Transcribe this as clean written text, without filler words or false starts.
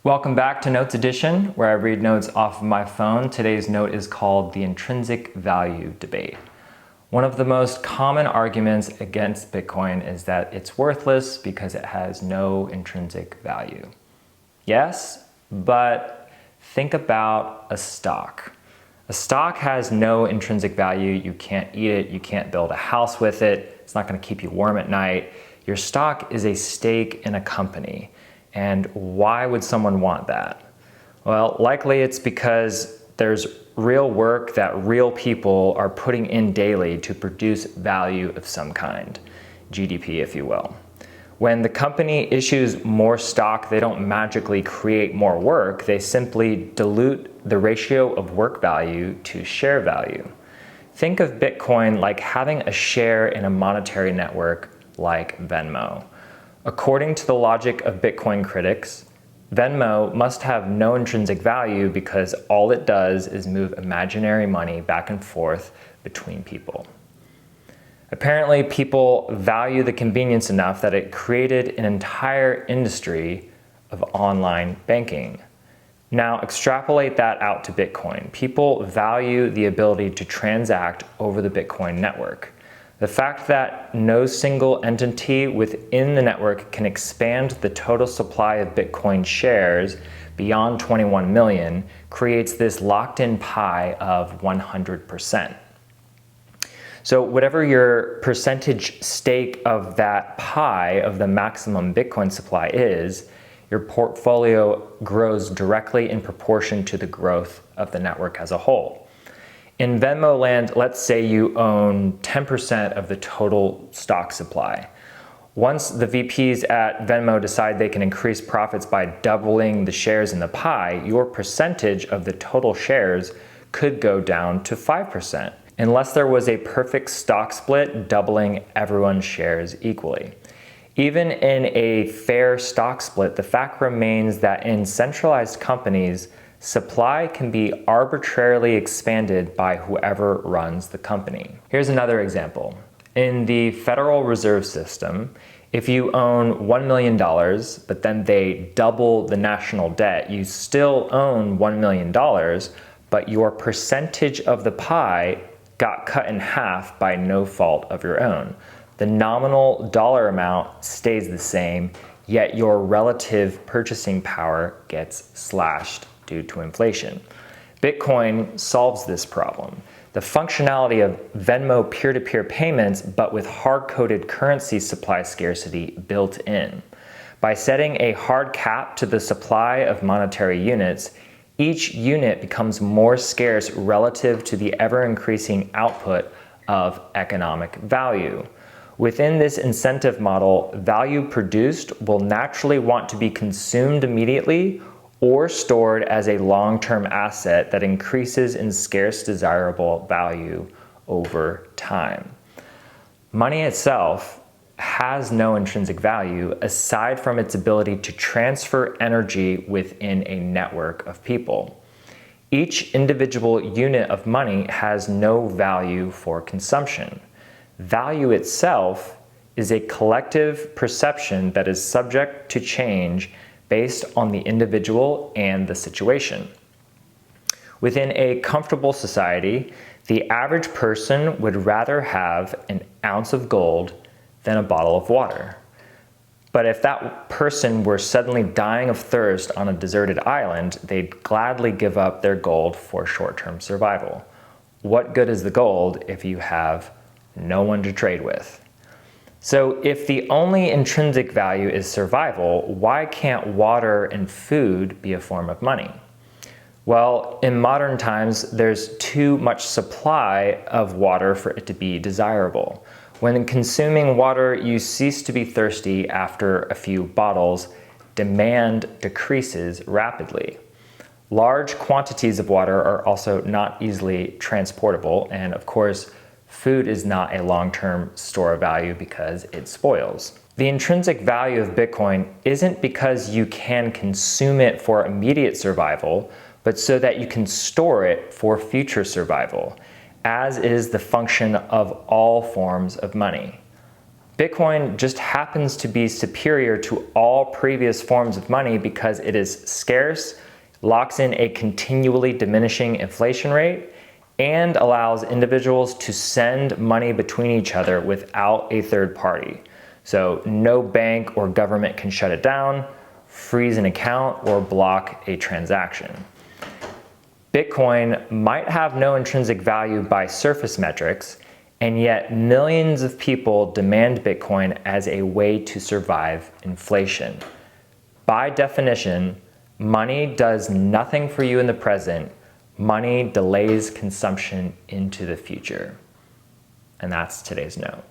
Welcome back to Notes Edition, where I read notes off of my phone. Today's note is called the intrinsic value debate. One of the most common arguments against Bitcoin is that it's worthless because it has no intrinsic value. Yes, but think about a stock. A stock has no intrinsic value. You can't eat it. You can't build a house with it. It's not going to keep you warm at night. Your stock is a stake in a company. And why would someone want that? Well, likely it's because there's real work that real people are putting in daily to produce value of some kind, GDP, if you will. When the company issues more stock, they don't magically create more work. They simply dilute the ratio of work value to share value. Think of Bitcoin like having a share in a monetary network like Venmo. According to the logic of Bitcoin critics, Venmo must have no intrinsic value because all it does is move imaginary money back and forth between people. Apparently, people value the convenience enough that it created an entire industry of online banking. Now, extrapolate that out to Bitcoin. People value the ability to transact over the Bitcoin network. The fact that no single entity within the network can expand the total supply of Bitcoin shares beyond 21 million creates this locked-in pie of 100%. So whatever your percentage stake of that pie of the maximum Bitcoin supply is, your portfolio grows directly in proportion to the growth of the network as a whole. In Venmo land, let's say you own 10% of the total stock supply. Once the VPs at Venmo decide they can increase profits by doubling the shares in the pie, your percentage of the total shares could go down to 5%, unless there was a perfect stock split doubling everyone's shares equally. Even in a fair stock split, the fact remains that in centralized companies, supply can be arbitrarily expanded by whoever runs the company. Here's another example. In the Federal Reserve System, if you own $1 million, but then they double the national debt, you still own $1 million, but your percentage of the pie got cut in half by no fault of your own. The nominal dollar amount stays the same, yet your relative purchasing power gets slashed due to inflation. Bitcoin solves this problem. The functionality of Venmo peer-to-peer payments, but with hard-coded currency supply scarcity built in. By setting a hard cap to the supply of monetary units, each unit becomes more scarce relative to the ever-increasing output of economic value. Within this incentive model, value produced will naturally want to be consumed immediately or stored as a long-term asset that increases in scarce desirable value over time. Money itself has no intrinsic value aside from its ability to transfer energy within a network of people. Each individual unit of money has no value for consumption. Value itself is a collective perception that is subject to change based on the individual and the situation. Within a comfortable society, the average person would rather have an ounce of gold than a bottle of water. But if that person were suddenly dying of thirst on a deserted island, they'd gladly give up their gold for short-term survival. What good is the gold if you have no one to trade with? So if the only intrinsic value is survival, why can't water and food be a form of money? Well, in modern times, there's too much supply of water for it to be desirable. When consuming water, you cease to be thirsty after a few bottles. Demand decreases rapidly. Large quantities of water are also not easily transportable, and of course, food is not a long-term store of value because it spoils. The intrinsic value of Bitcoin isn't because you can consume it for immediate survival, but so that you can store it for future survival, as is the function of all forms of money. Bitcoin just happens to be superior to all previous forms of money because it is scarce, locks in a continually diminishing inflation rate, and allows individuals to send money between each other without a third party. So no bank or government can shut it down, freeze an account, or block a transaction. Bitcoin might have no intrinsic value by surface metrics, and yet millions of people demand Bitcoin as a way to survive inflation. By definition, money does nothing for you in the present. Money delays consumption into the future. And that's today's note.